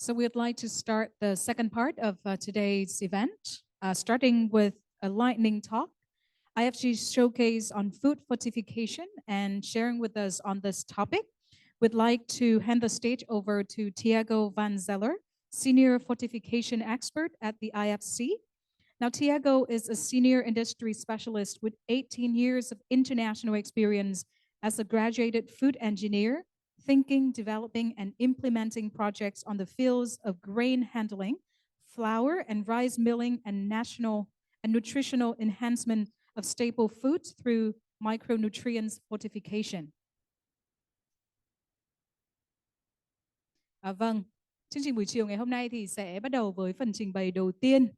So we'd like to start the second part of today's event, starting with a lightning talk. IFC showcase on food fortification and sharing with us on this topic. We'd like to hand the stage over to Tiago Van Zeller, Senior Fortification Expert at the IFC. Now, Tiago is a senior industry specialist with 18 years of international experience as a graduated food engineer, thinking, developing, and implementing projects on the fields of grain handling, flour and rice milling, and national and nutritional enhancement of staple foods through micronutrients fortification. Vâng, chương trình buổi chiều ngày hôm nay thì sẽ bắt đầu với phần trình bày đầu tiên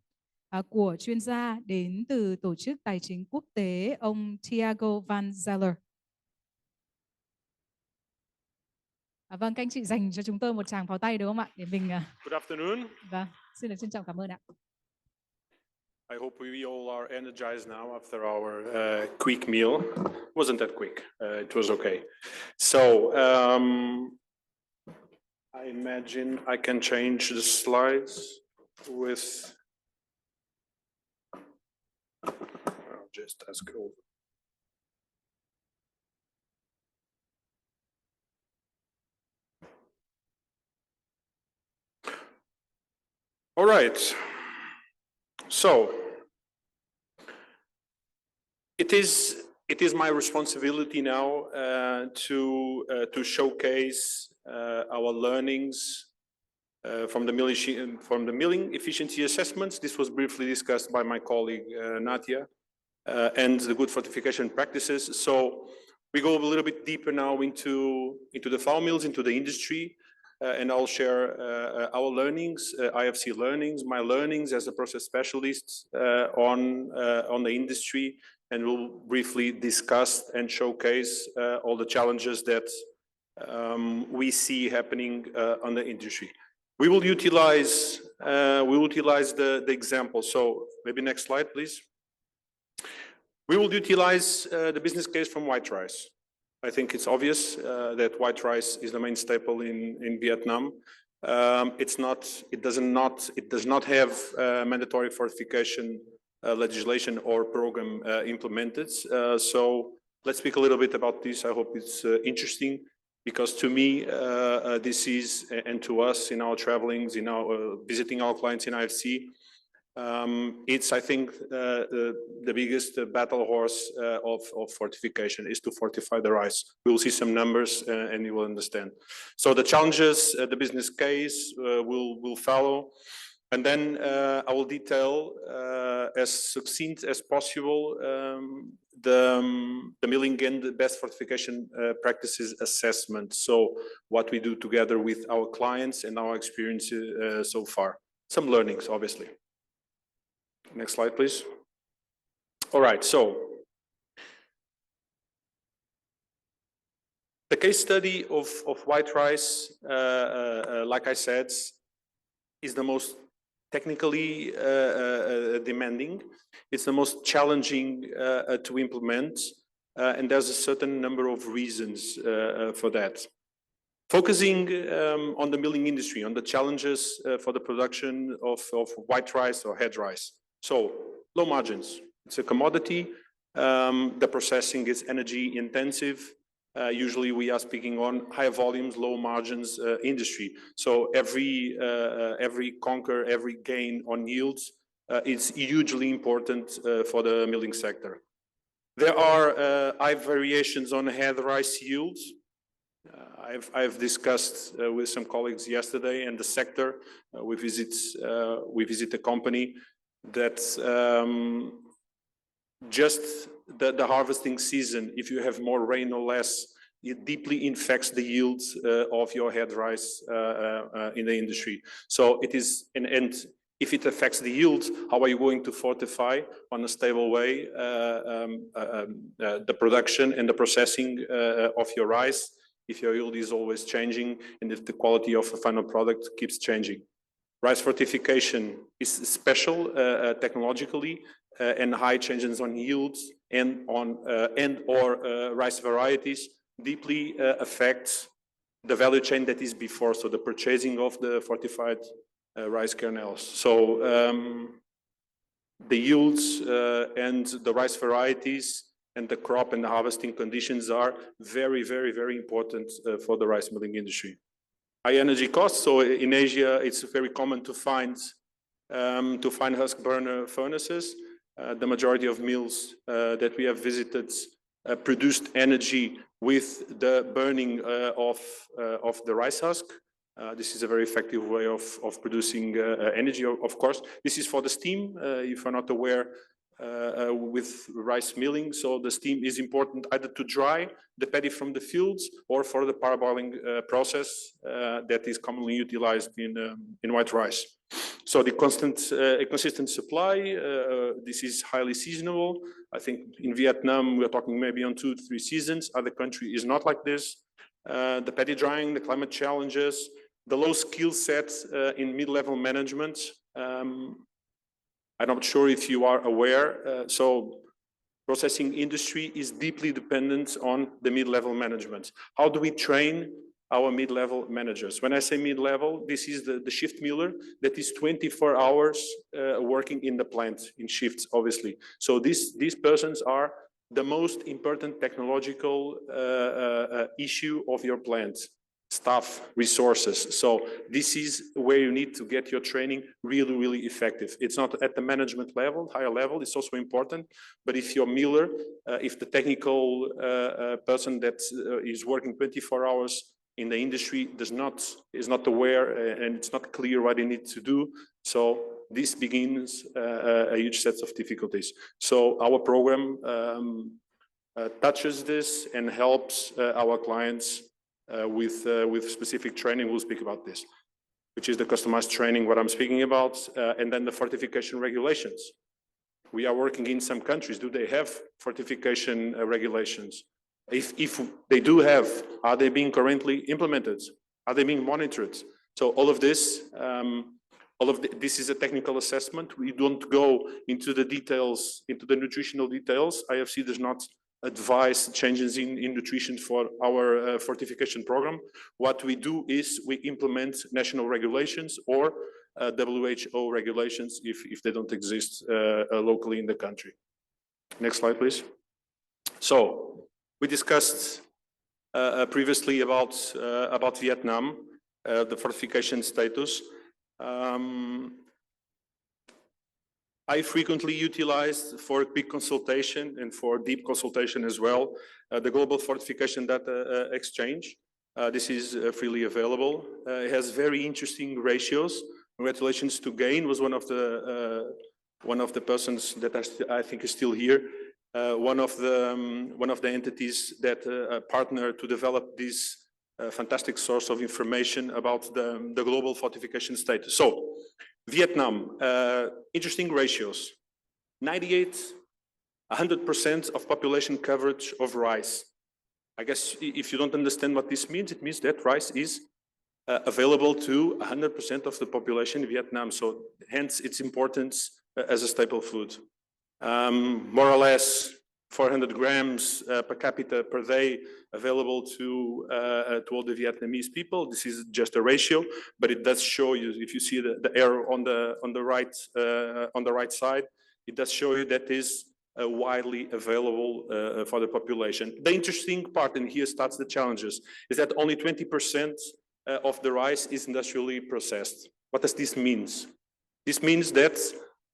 của chuyên gia đến từ Tổ chức Tài chính Quốc tế, ông Tiago Van Zeller. Vâng, các anh chị dành cho chúng tôi một tràng pháo tay được không ạ? Để mình. Good afternoon. Vâng, xin được trân trọng cảm ơn ạ. I hope we all are energized now after our quick meal. It wasn't that quick. It was okay. So I imagine I can change the slides with. I'll just ask it over. All right. So it is my responsibility now to showcase our learnings from the milling efficiency assessments. This was briefly discussed by my colleague Natia, and the good fortification practices. So we go a little bit deeper now into the flour mills, into the industry. And I'll share our learnings, IFC learnings, my learnings as a process specialist on the industry, and we'll briefly discuss and showcase all the challenges that we see happening on the industry. We will utilize the example. So maybe next slide, please. We will utilize the business case from white rice. I think it's obvious that white rice is the main staple in Vietnam. It does not have mandatory fortification legislation or program implemented. So let's speak a little bit about this. I hope it's interesting, because to me, this is, and to us in our travelings, in our visiting our clients in IFC, it's, I think, the biggest battle horse of fortification is to fortify the rice. We'll see some numbers and you will understand. So the challenges, the business case will follow, and then I will detail as succinct as possible the milling and the best fortification practices assessment. So what we do together with our clients and our experience so far. Some learnings, obviously. Next slide, please. All right, so the case study of white rice, like I said, is the most technically demanding. It's the most challenging to implement, and there's a certain number of reasons for that. Focusing on the milling industry, on the challenges for the production of white rice or head rice. So low margins, it's a commodity. The processing is energy intensive. Usually we are speaking on high volumes, low margins industry. So every conquer, every gain on yields is hugely important for the milling sector. There are high variations on head rice yields. I've discussed with some colleagues yesterday in the sector. We visit a company that just the harvesting season, if you have more rain or less, it deeply infects the yields of your head rice in the industry. So it is, and if it affects the yields, how are you going to fortify on a stable way the production and the processing of your rice if your yield is always changing and if the quality of the final product keeps changing? Rice fortification is special technologically, and high changes on yields and or rice varieties deeply affects the value chain that is before, so the purchasing of the fortified rice kernels. So the yields and the rice varieties and the crop and the harvesting conditions are very, very, very important for the rice milling industry. High energy costs. So in Asia, it's very common to find husk burner furnaces. The majority of mills that we have visited produced energy with the burning of the rice husk. This is a very effective way of producing energy, of course. This is for the steam, if you're not aware, with rice milling. So the steam is important either to dry the paddy from the fields or for the parboiling process that is commonly utilized in white rice. So the consistent supply, this is highly seasonal. I think in Vietnam, we're talking maybe on 2 to 3 seasons. Other country is not like this. The paddy drying, the climate challenges, the low skill set in mid-level management. I'm not sure if you are aware. So processing industry is deeply dependent on the mid-level management. How do we train our mid-level managers? When I say mid-level, this is the shift miller that is 24 hours working in the plant in shifts, obviously. So these persons are the most important technological issue of your plant. Staff, resources. So this is where you need to get your training really, really effective. It's not at the management level, higher level, it's also important. But if your miller, if the technical person that is working 24 hours in the industry is not aware and it's not clear what they need to do, so this begins a huge set of difficulties. So our program touches this and helps our clients with specific training. We'll speak about this, which is the customized training, what I'm speaking about, and then the fortification regulations. We are working in some countries. Do they have fortification regulations? If they do have, are they being currently implemented? Are they being monitored? So all of this, this is a technical assessment. We don't go into the details, into the nutritional details. IFC does not advise changes in nutrition for our fortification program. What we do is we implement national regulations or WHO regulations if they don't exist locally in the country. Next slide, please. So we discussed previously about Vietnam, the fortification status. I frequently utilized for quick consultation and for deep consultation as well, the Global Fortification Data Exchange. This is freely available. It has very interesting ratios. Congratulations to Gain, was one of the persons that I think is still here. One of the entities that partner to develop this fantastic source of information about the global fortification status. So Vietnam, interesting ratios, 100% of population coverage of rice. I guess if you don't understand what this means, it means that rice is available to 100% of the population in Vietnam. So hence its importance as a staple food. More or less 400 grams per capita per day available to all the Vietnamese people. This is just a ratio, but it does show you, if you see the arrow on the right side, it does show you that is widely available for the population. The interesting part, and here starts the challenges, is that only 20% of the rice is industrially processed. What does this mean? This means that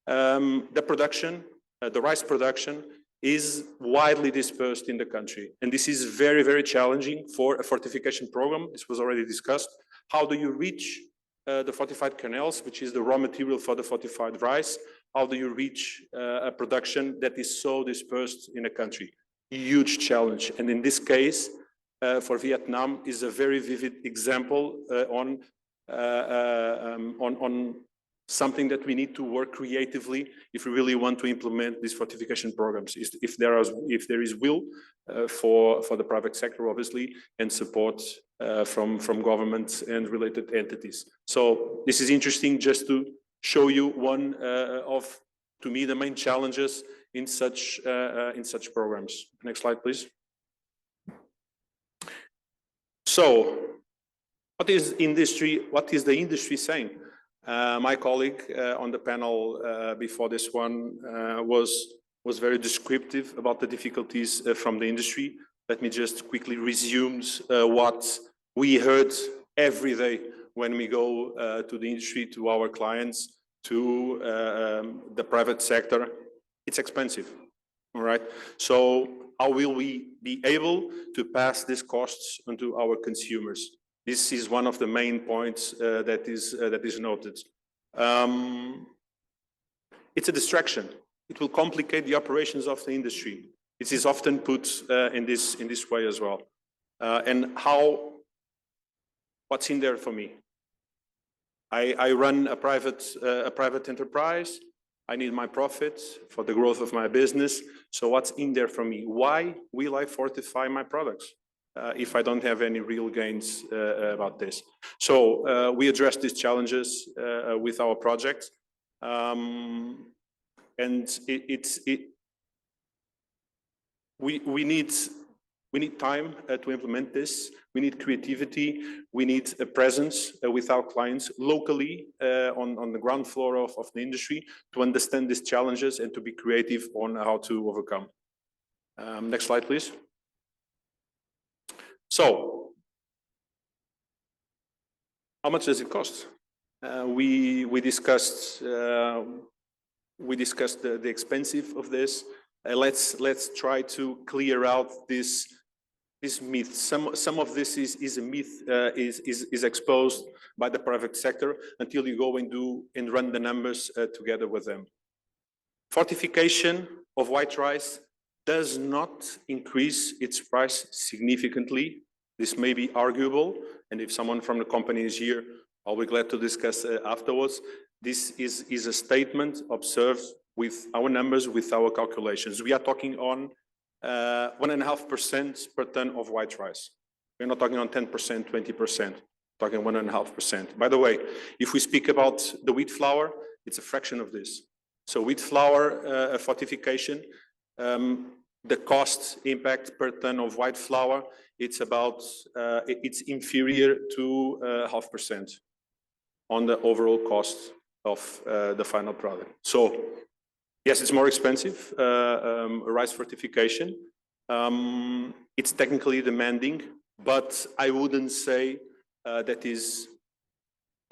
the rice production is widely dispersed in the country. And this is very, very challenging for a fortification program. This was already discussed. How do you reach the fortified kernels, which is the raw material for the fortified rice? How do you reach a production that is so dispersed in a country? Huge challenge. And in this case, for Vietnam, is a very vivid example on something that we need to work creatively if we really want to implement these fortification programs. If there is will for the private sector, obviously, and support from governments and related entities. So this is interesting just to show you one of, to me, the main challenges in such programs. Next slide, please. So What is industry? What is the industry saying? My colleague on the panel before this one was very descriptive about the difficulties from the industry. Let me just quickly resume what we heard every day when we go to the industry, to our clients, to the private sector. It's expensive, all right? So how will we be able to pass these costs onto our consumers? This is one of the main points that is noted. It's a distraction. It will complicate the operations of the industry. It is often put in this way as well. And what's in there for me? I run a private enterprise. I need my profit for the growth of my business. So what's in there for me? Why will I fortify my products if I don't have any real gains about this? So we address these challenges with our project. And we need time to implement this. We need creativity. We need a presence with our clients locally on the ground floor of the industry to understand these challenges and to be creative on how to overcome. Next slide, please. So, how much does it cost? We discussed the expensive of this. Let's try to clear out this myth. Some of this is a myth, is exposed by the private sector until you go and run the numbers together with them. Fortification of white rice does not increase its price significantly. This may be arguable, and if someone from the company is here, I'll be glad to discuss afterwards. This is a statement observed with our numbers, with our calculations. We are talking on 1.5% per ton of white rice. We're not talking on 10%, 20%, talking 1.5%. By the way, if we speak about the wheat flour, it's a fraction of this. So wheat flour fortification, the cost impact per ton of white flour, it's inferior to 0.5% on the overall cost of the final product. So yes, it's more expensive, rice fortification. It's technically demanding, but I wouldn't say that is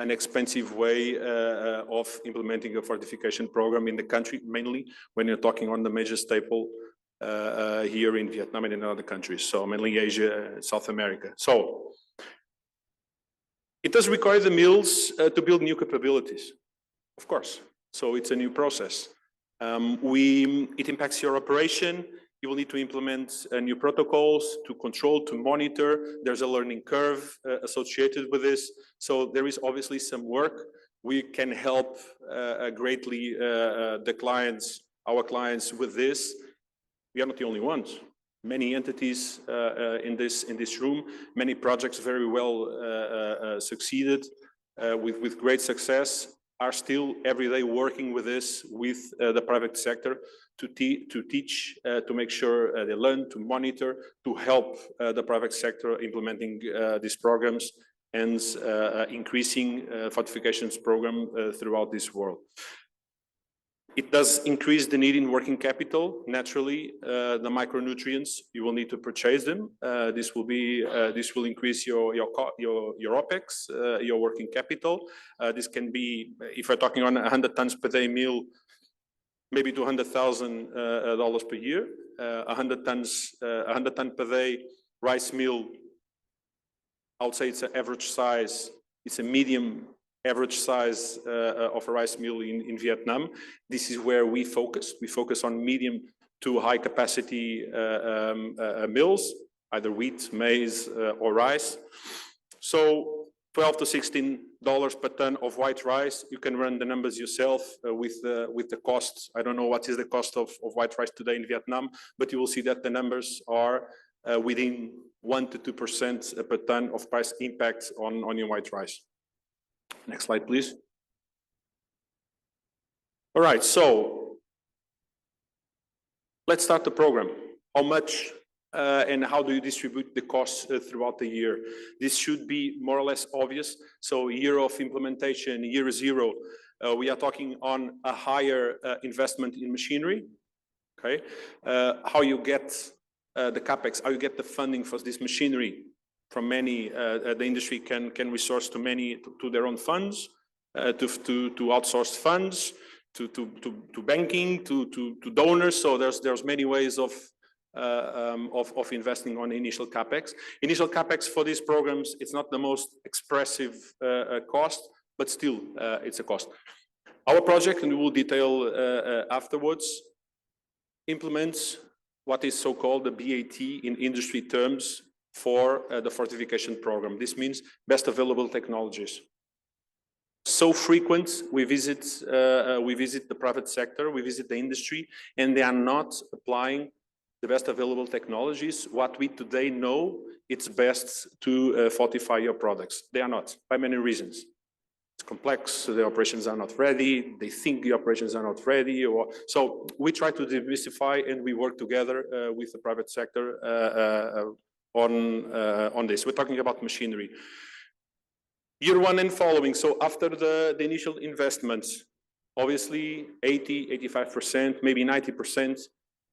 an expensive way of implementing a fortification program in the country, mainly when you're talking on the major staple here in Vietnam and in other countries, so mainly Asia, South America. So it does require the mills to build new capabilities, of course. So it's a new process. It impacts your operation. You will need to implement new protocols to control, to monitor. There's a learning curve associated with this. So there is obviously some work. We can help greatly our clients with this. We are not the only ones. Many entities in this room, many projects very well succeeded with great success, are still every day working with this, with the private sector to teach, to make sure they learn, to monitor, to help the private sector implementing these programs and increasing fortifications program throughout this world. It does increase the need in working capital. Naturally, the micronutrients, you will need to purchase them. This will increase your OPEX, your working capital. This can be, if we're talking on 100 tons per day meal, maybe $200,000 per year. 100 ton per day rice meal, I would say it's an average size. It's a medium average size of a rice mill in Vietnam. This is where we focus. We focus on medium to high capacity mills, either wheat, maize, or rice. So $12 to $16 per ton of white rice. You can run the numbers yourself with the cost. I don't know what is the cost of white rice today in Vietnam, but you will see that the numbers are within 1 to 2% per ton of price impact on your white rice. Next slide, please. All right, so let's start the program. How much and how do you distribute the costs throughout the year. This should be more or less obvious. So year of implementation, year zero, we are talking on a higher investment in machinery. Okay, how you get the capex, how you get the funding for this machinery from many. The industry can resource to many to their own funds, to outsourced funds, to banking, to donors. So there's many ways of investing on initial capex. Initial capex for these programs, it's not the most expressive cost, but still it's a cost. Our project, and we will detail afterwards, implements what is so-called the BAT in industry terms for the fortification program. This means best available technologies. So frequent, we visit the private sector, we visit the industry, and they are not applying the best available technologies. What we today know, it's best to fortify your products. They are not, by many reasons. It's complex, so the operations are not ready, they think the operations are not ready, so we try to demystify, and we work together with the private sector on this. We're talking about machinery. Year one and following, so after the initial investments, obviously 80–85%, maybe 90%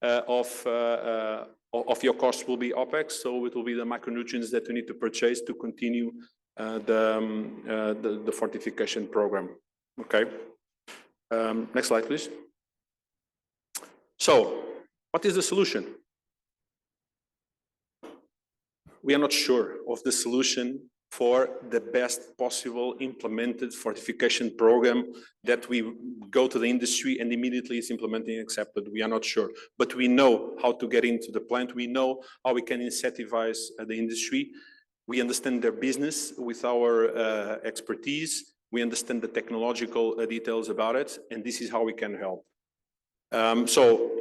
of your costs will be OPEX, so it will be the micronutrients that you need to purchase to continue the fortification program. Okay. Next slide, please. So, what is the solution? We are not sure of the solution for the best possible implemented fortification program that we go to the industry and immediately it's implemented and accepted. We are not sure, but we know how to get into the plant. We know how we can incentivize the industry. We understand their business with our expertise. We understand the technological details about it, and this is how we can help. So,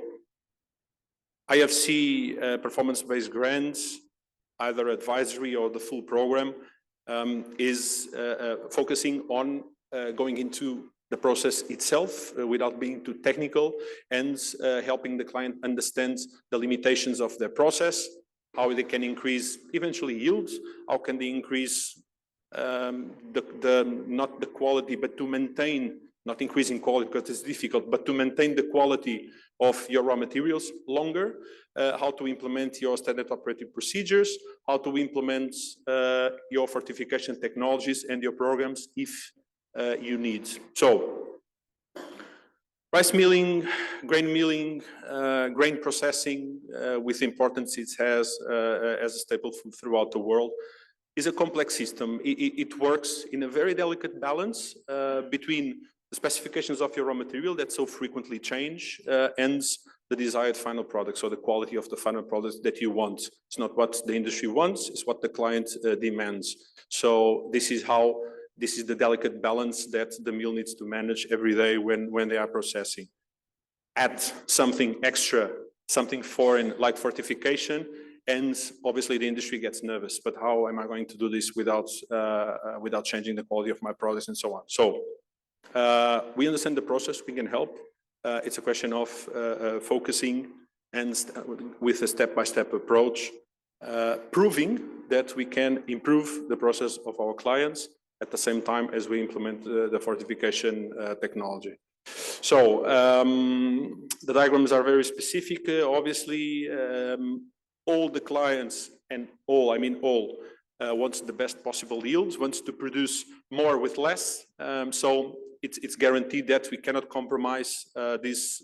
IFC performance-based grants, either advisory or the full program, is focusing on going into the process itself without being too technical, and helping the client understand the limitations of their process, how they can increase eventually yields, how can they increase not the quality, but to maintain, not increasing quality because it's difficult, but to maintain the quality of your raw materials longer, how to implement your standard operating procedures, how to implement your fortification technologies and your programs if you need. So, rice milling, grain processing, with importance it has as a staple food throughout the world, is a complex system. It works in a very delicate balance between the specifications of your raw material that so frequently change and the desired final product, so the quality of the final product that you want. It's not what the industry wants, it's what the client demands. So this is the delicate balance that the mill needs to manage every day when they are processing. Add something extra, something foreign like fortification, and obviously the industry gets nervous. But how am I going to do this without changing the quality of my products and so on? So we understand the process, we can help. It's a question of focusing and with a step-by-step approach, proving that we can improve the process of our clients at the same time as we implement the fortification technology. So the diagrams are very specific. Obviously, all the clients, and all, I mean all, wants the best possible yields, wants to produce more with less. So it's guaranteed that we cannot compromise this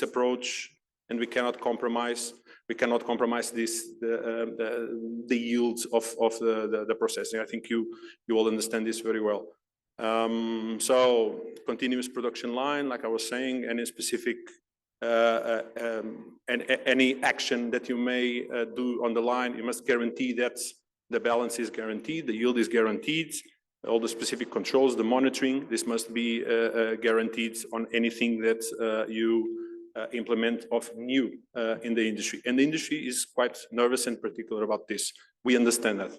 approach, and we cannot compromise the yields of the processing. I think you all understand this very well. So continuous production line, like I was saying, any specific and any action that you may do on the line, you must guarantee that the balance is guaranteed, the yield is guaranteed, all the specific controls, the monitoring, this must be guaranteed on anything that you implement of new in the industry. And the industry is quite nervous and particular about this. We understand that.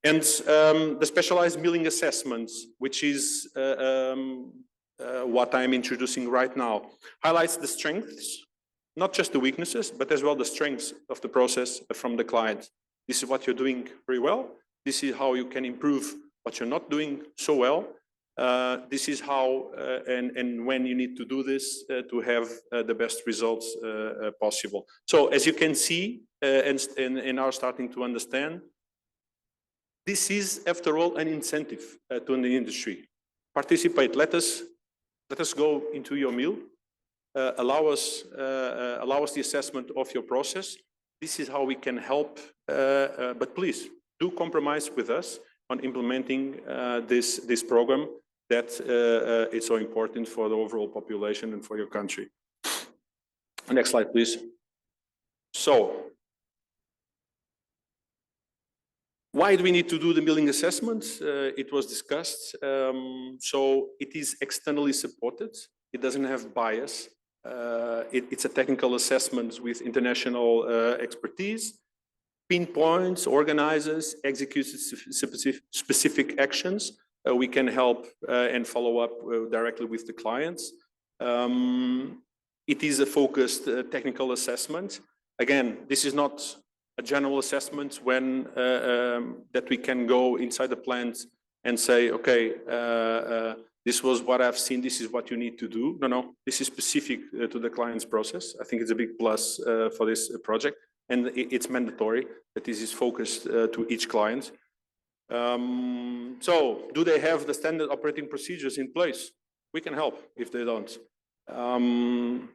And the specialized milling assessments, which is what I'm introducing right now, highlights the strengths not just the weaknesses, but as well the strengths of the process from the client. This is what you're doing very well. This is how you can improve what you're not doing so well. This is how and when you need to do this to have the best results possible. So as you can see and are starting to understand, this is, after all, an incentive to the industry. Participate. Let us go into your meal. Allow us the assessment of your process. This is how we can help. But please do compromise with us on implementing this program that is so important for the overall population and for your country. Next slide, please. So, why do we need to do the milling assessment? It was discussed. So it is externally supported. It doesn't have bias. It's a technical assessment with international expertise, pinpoints, organizes, executes specific actions. We can help and follow up directly with the clients. It is a focused technical assessment. Again, this is not a general assessment when that we can go inside the plant and say, okay, this was what I've seen, this is what you need to do. No, this is specific to the client's process. I think it's a big plus for this project, and it's mandatory that this is focused to each client. So do they have the standard operating procedures in place? We can help if they don't.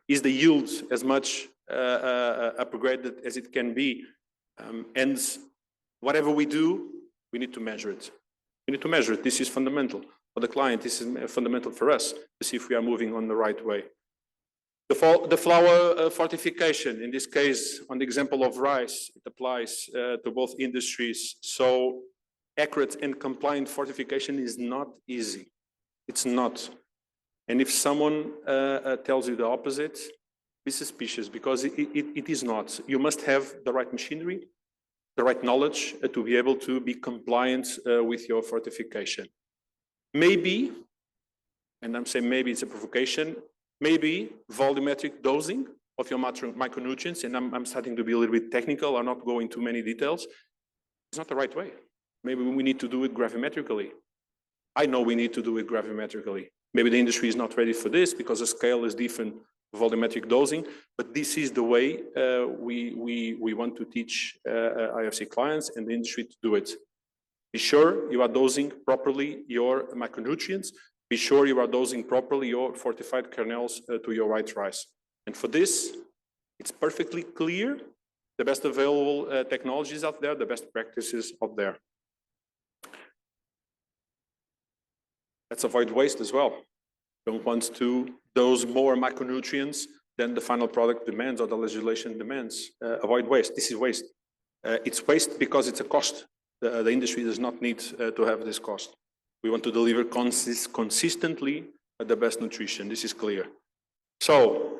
Is the yield as much upgraded as it can be? And whatever we do, we need to measure it. We need to measure it. This is fundamental for the client. This is fundamental for us to see if we are moving on the right way. The flour fortification, in this case, on the example of rice, it applies to both industries. So accurate and compliant fortification is not easy. It's not. And if someone tells you the opposite, be suspicious, because it is not. You must have the right machinery, the right knowledge to be able to be compliant with your fortification. Maybe, and I'm saying maybe it's a provocation, maybe volumetric dosing of your micronutrients, and I'm starting to be a little bit technical, I'll not go into many details. It's not the right way. Maybe we need to do it gravimetrically. I know we need to do it gravimetrically. Maybe the industry is not ready for this because the scale is different, volumetric dosing, but this is the way we want to teach IFC clients and the industry to do it. Be sure you are dosing properly your micronutrients. Be sure you are dosing properly your fortified kernels to your white rice. And for this, it's perfectly clear the best available technologies out there, the best practices out there. Let's avoid waste as well. Don't want to dose more micronutrients than the final product demands or the legislation demands. Avoid waste. This is waste. It's waste because it's a cost. The industry does not need to have this cost. We want to deliver consistently the best nutrition. This is clear. So,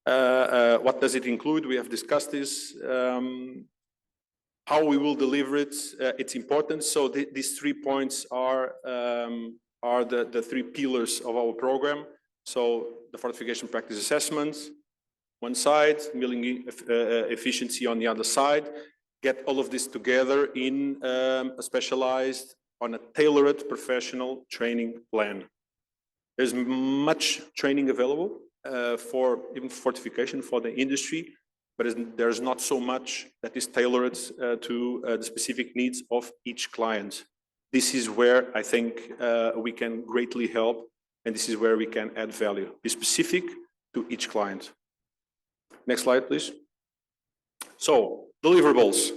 what does it include? We have discussed this. How we will deliver it, it's important. So these 3 points are the 3 pillars of our program. So the fortification practice assessments, one side, milling efficiency on the other side. Get all of this together in a specialized, on a tailored professional training plan. There's much training available for even fortification for the industry, but there's not so much that is tailored to the specific needs of each client. This is where I think we can greatly help, and this is where we can add value. Be specific to each client. Next slide, please. So, deliverables,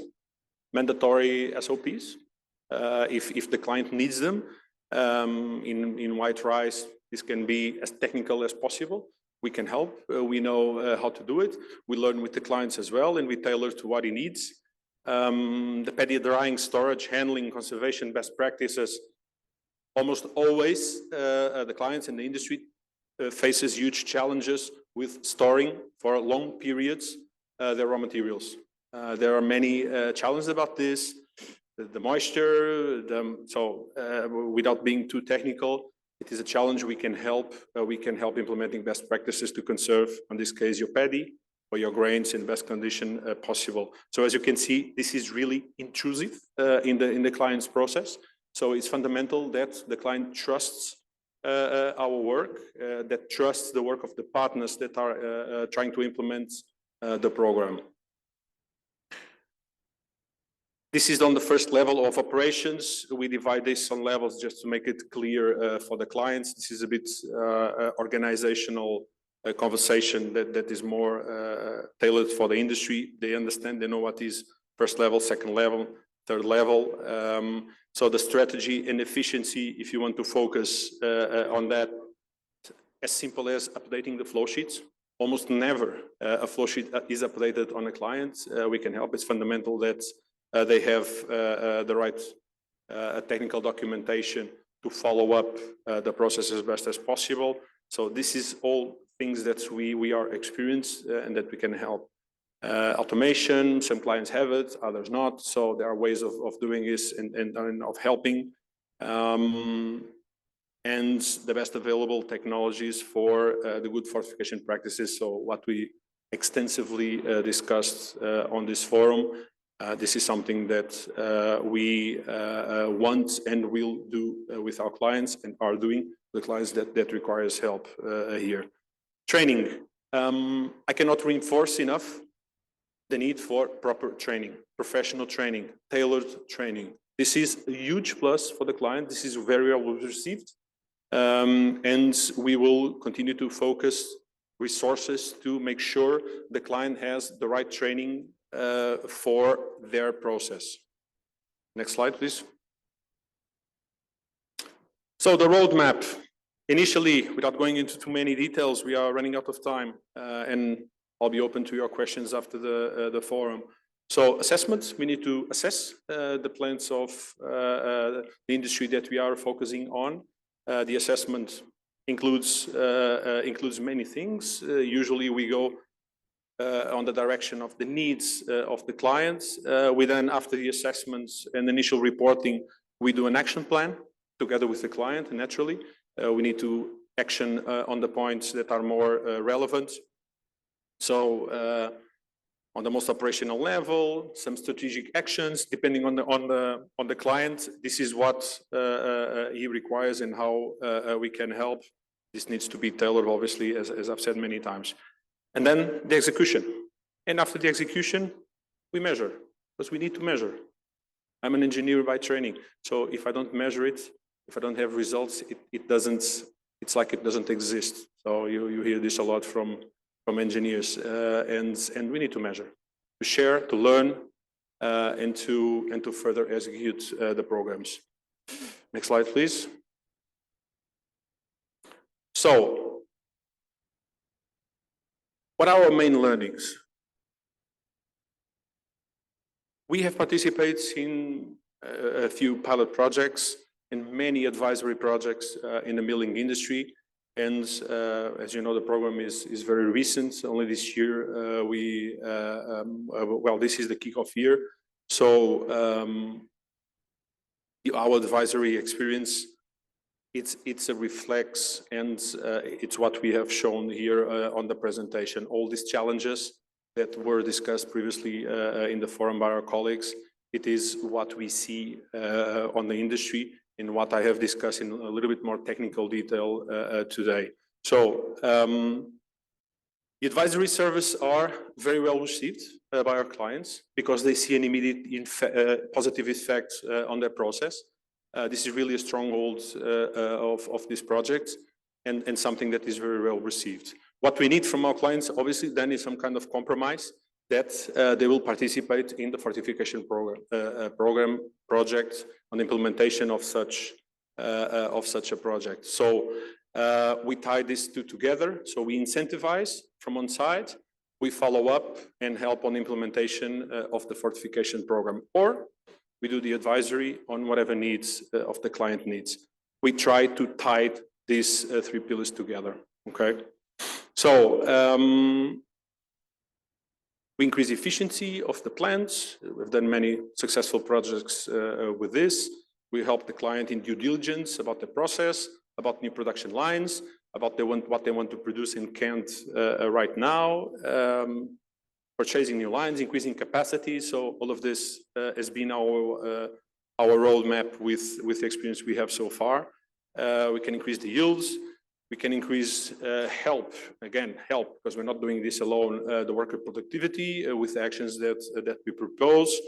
mandatory SOPs. If the client needs them, in white rice, this can be as technical as possible. We can help. We know how to do it. We learn with the clients as well, and we tailor to what he needs. The paddy drying, storage, handling, conservation, best practices. Almost always, the clients in the industry faces huge challenges with storing for long periods their raw materials. There are many challenges about this. The moisture, without being too technical, it is a challenge we can help. We can help implementing best practices to conserve, in this case, your paddy for your grains in the best condition possible. So as you can see, this is really intrusive in the client's process. So it's fundamental that the client trusts our work, that trusts the work of the partners that are trying to implement the program. This is on the first level of operations. We divide this on levels just to make it clear for the clients. This is a bit organizational conversation that is more tailored for the industry. They understand, they know what is first level, second level, third level. So the strategy and efficiency, if you want to focus on that, as simple as updating the flow sheets. Almost never a flow sheet is updated on a client. We can help. It's fundamental that they have the right technical documentation to follow up the process as best as possible. So this is all things that we are experienced and that we can help. Automation, some clients have it, others not. So there are ways of doing this and of helping. And the best available technologies for the good fortification practices. So what we extensively discussed on this forum. This is something that we want and will do with our clients and are doing with clients that requires help here. Training. I cannot reinforce enough the need for proper training, professional training, tailored training. This is a huge plus for the client. This is very well received. And we will continue to focus resources to make sure the client has the right training for their process. Next slide, please. So the roadmap. Initially, without going into too many details, we are running out of time, and I'll be open to your questions after the forum. So assessments, we need to assess the plans of the industry that we are focusing on. The assessment includes many things. Usually we go on the direction of the needs of the clients. We then, after the assessments and initial reporting, we do an action plan together with the client, naturally. We need to action on the points that are more relevant. So on the most operational level, some strategic actions, depending on the client. This is what he requires and how we can help. This needs to be tailored, obviously, as I've said many times. And then the execution. And after the execution, we measure, because we need to measure. I'm an engineer by training. So if I don't measure it, if I don't have results, it's like it doesn't exist. So you hear this a lot from engineers, and we need to measure, to share, to learn, and to further execute the programs. Next slide, please. So, what are our main learnings? We have participated in a few pilot projects and many advisory projects in the milling industry. And as you know, the program is very recent. Only this year, well, this is the kickoff year. So our advisory experience, it's a reflex, and it's what we have shown here on the presentation. All these challenges that were discussed previously in the forum by our colleagues, it is what we see on the industry, in what I have discussed in a little bit more technical detail today. So the advisory service are very well received by our clients because they see an immediate positive effect on their process. This is really a stronghold of this project and something that is very well received. What we need from our clients, obviously, then is some kind of compromise that they will participate in the fortification project on the implementation of such a project. So we tie these two together. So we incentivize from one side, we follow up and help on implementation of the fortification program, or we do the advisory on whatever needs of the client needs. We try to tie these three pillars together. Okay. So we increase efficiency of the plants. We've done many successful projects with this. We help the client in due diligence about the process, about new production lines, about what they want to produce in Kent right now. purchasing new lines, increasing capacity. So all of this has been our roadmap with the experience we have so far. We can increase the yields. We can increase help, because we're not doing this alone, the worker productivity with the actions that we propose.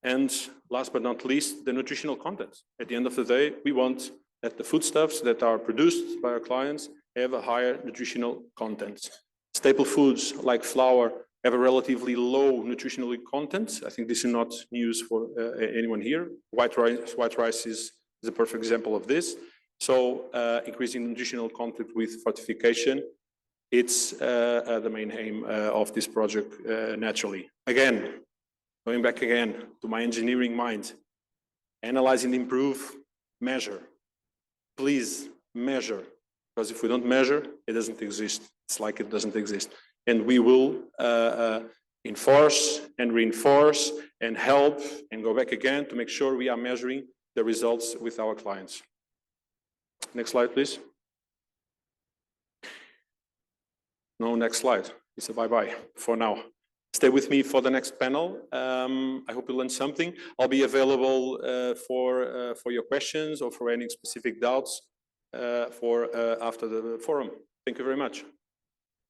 And last but not least, the nutritional content. At the end of the day, we want that the foodstuffs that are produced by our clients have a higher nutritional content. Staple foods like flour have a relatively low nutritional content. I think this is not news for anyone here. White rice is a perfect example of this. So increasing nutritional content with fortification, it's the main aim of this project naturally. Again, going back again to my engineering mind, analyze and improve, measure. Please measure, because if we don't measure, it doesn't exist. It's like it doesn't exist. And we will enforce and reinforce and help and go back again to make sure we are measuring the results with our clients. Next slide, please. No, next slide. It's a bye-bye for now. Stay with me for the next panel. I hope you learned something. I'll be available for your questions or for any specific doubts after the forum. Thank you very much.